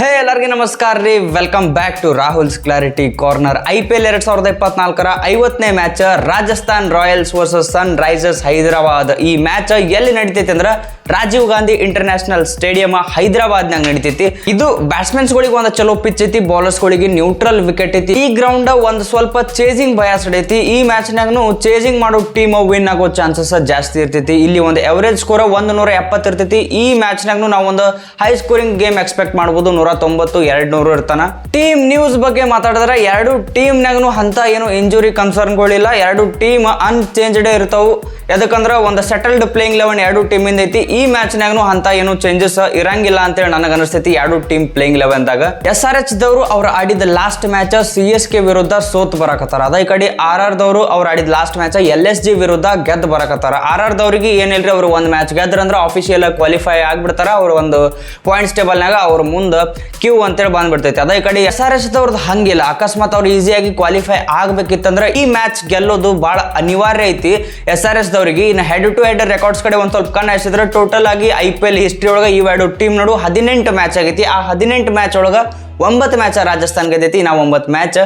ಎಲ್ಲರಿಗೂ ನಮಸ್ಕಾರ ರೀ. Welcome back to Rahul's clarity corner. IPL 2024ರ 50ನೇ match Rajasthan Royals versus Sunrisers Hyderabad. ಈ ಮ್ಯಾಚ್ ಎಲ್ಲಿ ನಡೀತೈತಿ ಅಂದ್ರೆ ರಾಜೀವ್ ಗಾಂಧಿ ಇಂಟರ್ನ್ಯಾಷನಲ್ ಸ್ಟೇಡಿಯಂ ಹೈದರಾಬಾದ್ನಾಗ ನಡೀತೈತಿ. ಇದು ಬ್ಯಾಟ್ಸ್ಮನ್ಸ್ ಗಳಿಗೆ ಒಂದು ಚಲೋ ಪಿಚ್ ಐತಿ, ಬೌಲರ್ಸ್ ಗಳಿಗೆ ನ್ಯೂಟ್ರಲ್ ವಿಕೆಟ್ ಐತಿ. ಈ ಗ್ರೌಂಡ್ ಒಂದು ಸ್ವಲ್ಪ ಚೇಸಿಂಗ್ ಬಯಾಸ್ ಐತಿ. ಈ ಮ್ಯಾಚ್ ನಾಗನು ಚೇಸಿಂಗ್ ಮಾಡೋ ಟೀಮ್ ವಿನ್ ಆಗೋ ಚಾನ್ಸಸ್ ಜಾಸ್ತಿ ಇರ್ತೈತಿ. ಇಲ್ಲಿ ಒಂದು ಎವರೇಜ್ ಸ್ಕೋರ್ 170 ಇರ್ತೈತಿ. ಈ ಮ್ಯಾಚ್ ನಾಗನು ನಾವು ಒಂದು ಹೈ ಸ್ಕೋರಿಂಗ್ ಗೇಮ್ ಎಕ್ಸ್ಪೆಕ್ಟ್ ಮಾಡಬಹುದು. 190, 200 ಇರ್ತಾನ. ಟೀಮ್ ನ್ಯೂಸ್ ಬಗ್ಗೆ ಮಾತಾಡಿದ್ರೆ ಎರಡು ಟೀಮ್ ನಾಗನು ಅಂತ ಏನು ಇಂಜುರಿ ಕನ್ಸರ್ನ್ಗಳಿಲ್ಲ. ಎರಡು ಟೀಮ್ ಅನ್ಚೇಂಜ್ಡ್ ಇರ್ತಾವು. ಯಾಕಂದ್ರೆ ಒಂದು ಸೆಟಲ್ಡ್ ಪ್ಲೇಯಿಂಗ್ 11 ಎರಡು ಟೀಮ್ ಇಂದ ಐತಿ. ಈ ಮ್ಯಾಚ್ ನಾಗನು ಅಂತ ಏನು ಚೇಂಜಸ್ ಇರಂಗಿಲ್ಲ ಅಂತೇಳಿ ನನಗೆ ಅನಿಸ್ತೈತಿ. ಎರಡು ಟೀಮ್ ಪ್ಲೇಯಿಂಗ್ 11 ದಾಗ SRH ದವರು ಅವ್ರು ಆಡಿದ ಲಾಸ್ಟ್ ಮ್ಯಾಚ್ CSK ವಿರುದ್ಧ ಸೋತ್ ಬರಕತ್ತಾರ. ಅದೇ ಕಡೆ RR ದವರು ಅವ್ರು ಆಡಿದ ಲಾಸ್ಟ್ ಮ್ಯಾಚ್ LSG ವಿರುದ್ಧ ಗೆದ್ದು ಬರಕತ್ತಾರ. RR ದವರಿಗೆ ಏನಿಲ್ರಿ, ಅವ್ರು ಒಂದು ಮ್ಯಾಚ್ ಗೆದ್ರ ಅಂದ್ರೆ ಆಫಿಷಿಯಲ್ ಕ್ವಾಲಿಫೈ ಆಗ್ಬಿಡ್ತಾರ. ಅವ್ರ ಒಂದು ಪಾಯಿಂಟ್ಸ್ ಟೇಬಲ್ ನಾಗ ಅವ್ರ ಮುಂದೆ ಕ್ಯೂ ಅಂತೇಳಿ ಬಂದ್ಬಿಡ್ತೈತಿ. ಅದೇ ಕಡೆ SRH ದವ್ರದ್ದು ಹಂಗಿಲ್ಲ. ಅಕಸ್ಮಾತ್ ಅವ್ರು ಈಸಿಯಾಗಿ ಕ್ವಾಲಿಫೈ ಆಗ್ಬೇಕಿತ್ತಂದ್ರೆ ಈ ಮ್ಯಾಚ್ ಗೆಲ್ಲೋದು ಬಹಳ ಅನಿವಾರ್ಯ ಐತಿ SRH ದವರಿಗೆ. ಇನ್ನು ಹೆಡ್ ಟು ಹೆಡ್ ರೆಕಾರ್ಡ್ಸ್ ಕಡೆ ಒಂದ್ ಸ್ವಲ್ಪ ಕಣ್ಣು ಹಾಯಿಸಿದ್ರೆ ಟೋಟಲ್ ಆಗಿ IPL ಹಿಸ್ಟ್ರಿ ಒಳಗೆ ಈ ಎರಡು ಟೀಮ್ ನಡು 18 ಮ್ಯಾಚ್ ಆಗೈತಿ. ಆ 18 ಮ್ಯಾಚ್ ಒಳಗ 9 ಮ್ಯಾಚ್ ರಾಜಸ್ಥಾನ್ ಗೆದ್ದೈತಿ, ನಾವು 9 ಮ್ಯಾಚ್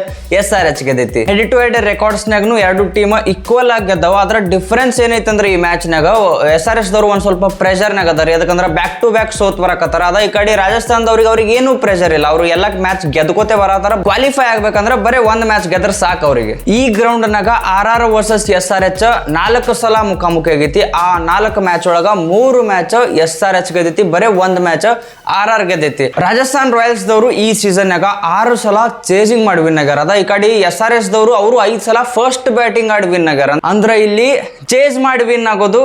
SRH ಗೆದ್ದೈತಿ. ಹೆಡ್ ಟು ಹೆಡ್ ರೆಕಾರ್ಡ್ಸ್ ನಾಗನು ಎರಡು ಟೀಮ್ ಈಕ್ವಲ್ ಆಗಿ ಗೆದ್ದಾವ. ಅದ್ರ ಡಿಫರೆನ್ಸ್ ಏನೈತಂದ್ರೆ ಈ ಮ್ಯಾಚ್ ನಾಗ SRH ದವ್ರು ಒಂದ್ ಸ್ವಲ್ಪ ಪ್ರೆಷರ್ ನಾಗ ಅದಾರ. ಯಾಕಂದ್ರೆ ಬ್ಯಾಕ್ ಟು ಬ್ಯಾಕ್ ಸೋತ್ ಬರಕತ್ತಾರ. ಅದ ಈ ಕಡೆ ರಾಜಸ್ಥಾನದವ್ರಿಗೆ ಅವ್ರಿಗೆ ಏನು ಪ್ರೆಷರ್ ಇಲ್ಲ. ಅವ್ರು ಎಲ್ಲ ಮ್ಯಾಚ್ ಗೆದ್ಕೋತೆ ಬರತ್ತಾರ. ಕ್ವಾಲಿಫೈ ಆಗ್ಬೇಕಂದ್ರೆ ಬರೀ ಒಂದ್ ಮ್ಯಾಚ್ ಗೆದ್ರ ಸಾಕು ಅವ್ರಿಗೆ. ಈ ಗ್ರೌಂಡ್ ನಾಗ RR ವರ್ಸಸ್ SRH 4 ಸಲ ಮುಖಾಮುಖಿ ಆಗೈತಿ. ಆ 4 ಮ್ಯಾಚ್ ಒಳಗ 3 ಮ್ಯಾಚ್ SRH ಗೆದ್ದೈತಿ, ಬರೀ ಒಂದ್ ಮ್ಯಾಚ್ RR ಗೆದ್ದೈತಿ. ರಾಜಸ್ಥಾನ್ ರಾಯಲ್ಸ್ ದವರು ಈ ಸೀಸನ್ ನಾಗ 6 ಸಲ ಚೇಸಿಂಗ್ ಮಾಡಿ ವಿನ್ ಆಗ್ಯಾರ. ಅದ ಈ ಕಡೆ SRH ದವರು ಅವರು 5 ಸಲ ಫಸ್ಟ್ ಬ್ಯಾಟಿಂಗ್ ಆಡಿ ವಿನ್ ಆಗ್ಯಾರ. ಅಂದ್ರೆ ಇಲ್ಲಿ ಚೇಸ್ ಮಾಡಿ ವಿನ್ ಆಗೋದು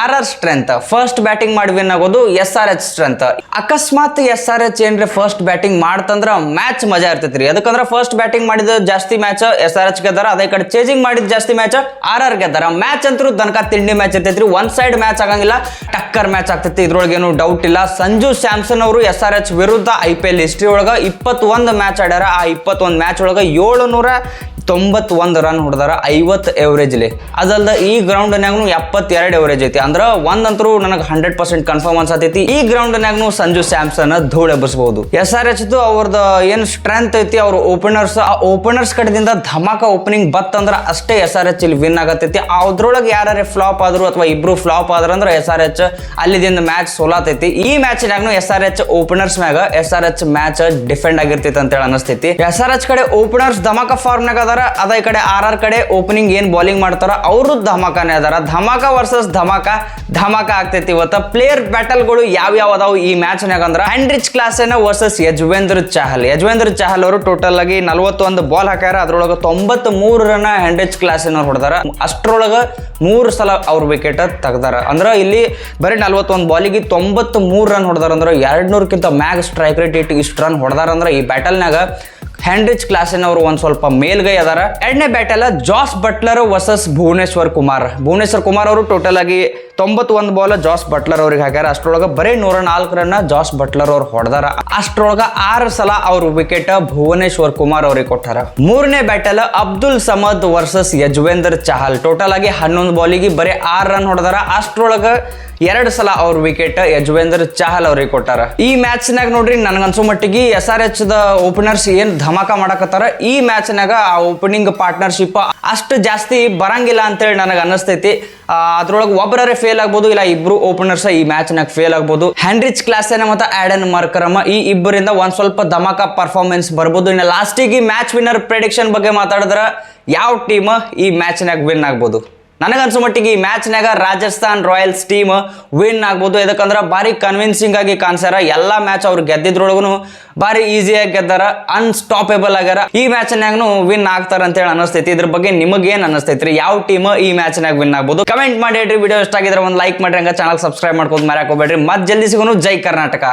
RR ಸ್ಟ್ರೆಂತ್, ಫಸ್ಟ್ ಬ್ಯಾಟಿಂಗ್ ಮಾಡಿ ವಿನ್ ಆಗೋದು SRH ಸ್ಟ್ರೆಂತ್. ಅಕಸ್ಮಾತ್ SRH ಏನ್ರಿ ಫಸ್ಟ್ ಬ್ಯಾಟಿಂಗ್ ಮಾಡ್ತಂದ್ರ ಮ್ಯಾಚ್ ಮಜಾ ಇರ್ತೈತ್ರಿ. ಅದಕ್ಕಂದ್ರೆ ಫಸ್ಟ್ ಬ್ಯಾಟಿಂಗ್ ಮಾಡಿದ ಜಾಸ್ತಿ ಮ್ಯಾಚ್ SRH ಗೆದ್ದಾರ. ಅದೇ ಕಡೆ ಚೇಸಿಂಗ್ ಮಾಡಿದ ಜಾಸ್ತಿ ಮ್ಯಾಚ್ RR ಗೆದ್ದಾರ. ಮ್ಯಾಚ್ ಅಂತೂ ದನಕ ತಿಂಡಿ ಮ್ಯಾಚ್ ಇರ್ತೈತ್ರಿ. ಒನ್ ಸೈಡ್ ಮ್ಯಾಚ್ ಆಗಂಗಿಲ್ಲ, ಟಕ್ಕರ್ ಮ್ಯಾಚ್ ಆಗ್ತೈತಿ. ಇದ್ರೊಳಗೆ ಏನು ಡೌಟ್ ಇಲ್ಲ. ಸಂಜು ಸ್ಯಾಮ್ಸನ್ ಅವರು SRH ವಿರುದ್ಧ IPL ಹಿಸ್ಟ್ರಿ ಒಳಗ 21 ಮ್ಯಾಚ್ ಆಡ್ಯಾರ. ಆ 21 ಮ್ಯಾಚ್ ಒಳಗ 791 ರನ್ ಹೊಡೆದಾರ, 50 ಎವರೇಜ್ಲಿ. ಅದಲ್ದ ಈ ಗ್ರೌಂಡ್ ನಾಗನು 72 ಎವರೇಜ್ ಐತಿ. ಅಂದ್ರ ಒಂದಂತರೂ ನನಗೆ 100% ಕನ್ಫರ್ಮ್ ಅನ್ಸತೈತಿ, ಈ ಗ್ರೌಂಡ್ ನಾಗನು ಸಂಜು ಸ್ಯಾಮ್ಸನ್ ಧೂಳು ಎಬ್ಬಿಸಬಹುದು. SRH ಅವ್ರದ್ದು ಏನ್ ಸ್ಟ್ರೆಂತ್ ಐತಿ, ಅವ್ರ ಓಪನರ್ಸ್, ಆ ಓಪನರ್ಸ್ ಕಡೆದಿಂದ ಧಮಾಕ ಓಪನಿಂಗ್ ಬತ್ತಂದ್ರ ಅಷ್ಟೇ SRH ಇಲ್ಲಿ ವಿನ್ ಆಗತೈತಿ. ಅದ್ರೊಳಗೆ ಯಾರೇ ಫ್ಲಾಪ್ ಆದ್ರು ಅಥವಾ ಇಬ್ರು ಫ್ಲಾಪ್ ಆದ್ರ ಅಂದ್ರೆ SRH ಅಲ್ಲಿದಿಂದ ಮ್ಯಾಚ್ ಸೋಲಾತೈತಿ. ಈ ಮ್ಯಾಚ್ ನಾಗನು SRH ಓಪನರ್ಸ್ ಮ್ಯಾಗ SRH ಮ್ಯಾಚ್ ಡಿಫೆಂಡ್ ಆಗಿರ್ತೈತಿ ಅಂತ ಹೇಳಿ ಅನಿಸ್ತೈತಿ. SRH ಕಡೆ ಓಪನರ್ಸ್ ಧಮಾಕ ಫಾರ್ಮ್ ನಾಗ ಅದಾರ. ಅದ ಈ ಕಡೆ RR ಕಡೆ ಓಪನಿಂಗ್ ಏನ್ ಬೌಲಿಂಗ್ ಮಾಡ್ತಾರ ಅವರು ಧಮಾಕಾನೇ ಅದಾರ. ಧಮಾಕ ವರ್ಸಸ್ ಧಮಾಕ ಆಗ್ತೈತಿ. ಇವತ್ತ ಪ್ಲೇಯರ್ ಬ್ಯಾಟಲ್ಗಳು ಯಾವ ಅದಾವು ಈ ಮ್ಯಾಚ್ ನಾಗ ಅಂದ್ರ Heinrich Klaasen versus Yuzvendra Chahal. Yuzvendra Chahal ಅವರು ಟೋಟಲ್ ಆಗಿ 41 ಬಾಲ್ ಹಾಕ್ಯಾರ. ಅದ್ರೊಳಗ 93 ರನ್ ಹೆನ್ರಿಚ್ ಕ್ಲಾಸೆನ್ ಅವ್ರು ಹೊಡೆದಾರ. ಅಷ್ಟ್ರೊಳಗ 3 ಸಲ ಅವ್ರ ವಿಕೆಟ್ ತೆಗ್ದಾರ. ಅಂದ್ರ ಇಲ್ಲಿ ಬರೀ 41 ಬಾಲಿಗೆ 93 ರನ್ ಹೊಡೆದಾರ. ಅಂದ್ರೆ 200ಕ್ಕಿಂತ ಮ್ಯಾಗ್ ಸ್ಟ್ರೈಕ್ ರೇಟ್ ಇಟ್ಟು ಇಷ್ಟು ರನ್ ಹೊಡೆದಾರ. ಅಂದ್ರೆ ಈ ಬ್ಯಾಟಲ್ನಾಗ ಹೆನ್ರಿಚ್ ಕ್ಲಾಸೆನ್ ಅವರು ಒಂದ್ ಸ್ವಲ್ಪ ಮೇಲ್ಗೈ ಅದಾರ. ಎರಡನೇ ಬ್ಯಾಟಲ್ ಜಾಸ್ ಬಟ್ಲರ್ ವರ್ಸಸ್ ಭುವನೇಶ್ವರ್ ಕುಮಾರ್ ಅವರು ಟೋಟಲ್ ಆಗಿ 91 ಬಾಲ್ ಜಾಸ್ ಬಟ್ಲರ್ ಅವ್ರಿಗೆ ಹಾಕ್ಯಾರ. ಅಷ್ಟ್ರೊಳಗ ಬರೀ 104 ರನ್ ಜಾಸ್ ಬಟ್ಲರ್ ಅವ್ರು ಹೊಡೆದಾರ. ಅಷ್ಟ್ರೊಳಗ 6 ಸಲ ಅವ್ರ ವಿಕೆಟ್ ಭುವನೇಶ್ವರ್ ಕುಮಾರ್ ಅವ್ರಿಗೆ ಕೊಟ್ಟಾರ. ಮೂರನೇ battle Abdul Samad versus Yuzvendra Chahal. Total ಆಗಿ 11 ಬಾಲಿಗೆ ಬರೀ 6 ರನ್ ಹೊಡೆದಾರ. ಅಷ್ಟ್ರೊಳಗ 2 ಸಲ ಅವ್ರ ವಿಕೆಟ್ ಯಜುವೇಂದ್ರ ಚಹಲ್ ಅವ್ರಿಗೆ ಕೊಟ್ಟಾರ. ಈ ಮ್ಯಾಚ್ ನಾಗ ನೋಡ್ರಿ ನನಗನ್ಸೋ ಮಟ್ಟಿಗೆ SRH ದ ಓಪನರ್ಸ್ ಏನ್ ಧಮಾಕ ಮಾಡಕತ್ತಾರ, ಈ ಮ್ಯಾಚ್ ನಾಗ ಆ ಓಪನಿಂಗ್ ಪಾರ್ಟ್ನರ್ಶಿಪ್ ಅಷ್ಟು ಜಾಸ್ತಿ ಬರಂಗಿಲ್ಲ ಅಂತೇಳಿ ನನಗೆ ಅನ್ನಿಸ್ತೈತಿ. ಅದ್ರೊಳಗೆ ಒಬ್ಬರೇ ಫೇಲ್ ಆಗ್ಬೋದು, ಇಲ್ಲ ಇಬ್ರು ಓಪನರ್ಸ್ ಈ ಮ್ಯಾಚ್ ನಾಗ ಫೇಲ್ ಆಗ್ಬೋದು. ಹೆನ್ರಿಚ್ ಕ್ಲಾಸೆನ್ ಮತ್ತು ಆಡನ್ ಮಾರ್ಕರಮ್ ಈ ಇಬ್ಬರಿಂದ ಒಂದ್ ಸ್ವಲ್ಪ ಧಮಾಕ ಪರ್ಫಾರ್ಮೆನ್ಸ್ ಬರ್ಬೋದು. ಇನ್ನು ಲಾಸ್ಟಿಗೆ ಮ್ಯಾಚ್ ವಿನ್ನರ್ ಪ್ರೆಡಿಕ್ಷನ್ ಬಗ್ಗೆ ಮಾತಾಡಿದ್ರ ಯಾವ ಟೀಮ್ ಈ ಮ್ಯಾಚ್ ನಾಗ ವಿನ್ ಆಗ್ಬೋದು? ನನಗನ್ಸೋ ಮಟ್ಟಿಗೆ ಈ ಮ್ಯಾಚ್ ನಾಗ ರಾಜಸ್ಥಾನ್ ರಾಯಲ್ಸ್ ಟೀಮ್ ವಿನ್ ಆಗ್ಬೋದು. ಯಾಕಂದ್ರೆ ಬಾರಿ ಕನ್ವಿನ್ಸಿಂಗ್ ಆಗಿ ಕಾಣಿಸ್ಯಾರ. ಎಲ್ಲಾ ಮ್ಯಾಚ್ ಅವ್ರು ಗೆದ್ದಿದ್ರೊಳಗೂ ಬಾರಿ ಈಸಿಯಾಗಿ ಗೆದ್ದಾರ, ಅನ್ಸ್ಟಾಪೇಬಲ್ ಆಗ್ಯಾರ. ಈ ಮ್ಯಾಚ್ ನಾಗನು ವಿನ್ ಆಗ್ತಾರ ಅಂತ ಹೇಳಿ ಅನಿಸ್ತೈತಿ. ಇದ್ರ ಬಗ್ಗೆ ನಿಮಗೇನ್ ಅನಿಸ್ತೈತ್ರಿ? ಯಾವ ಟೀಮ್ ಈ ಮ್ಯಾಚ್ ನಾಗ ವಿನ್ ಆಗ್ಬೋದು? ಕಮೆಂಟ್ ಮಾಡಿ ಹೇಳ್ರಿ. ವಿಡಿಯೋ ಇಷ್ಟ ಆಗಿದ್ರೆ ಒಂದು ಲೈಕ್ ಮಾಡ್ರಿ, ಹಂಗ ಚಾನಲ್ ಸಬ್ಸ್ಕ್ರೈಬ್ ಮಾಡ್ಕೊಂಡು ಮರ್ಯಾಕ್ ಹೋಗ್ಬೇಡ್ರಿ. ಮತ್ತೆ ಜಲ್ದಿ ಸಿಗೋನು. ಜೈ ಕರ್ನಾಟಕ.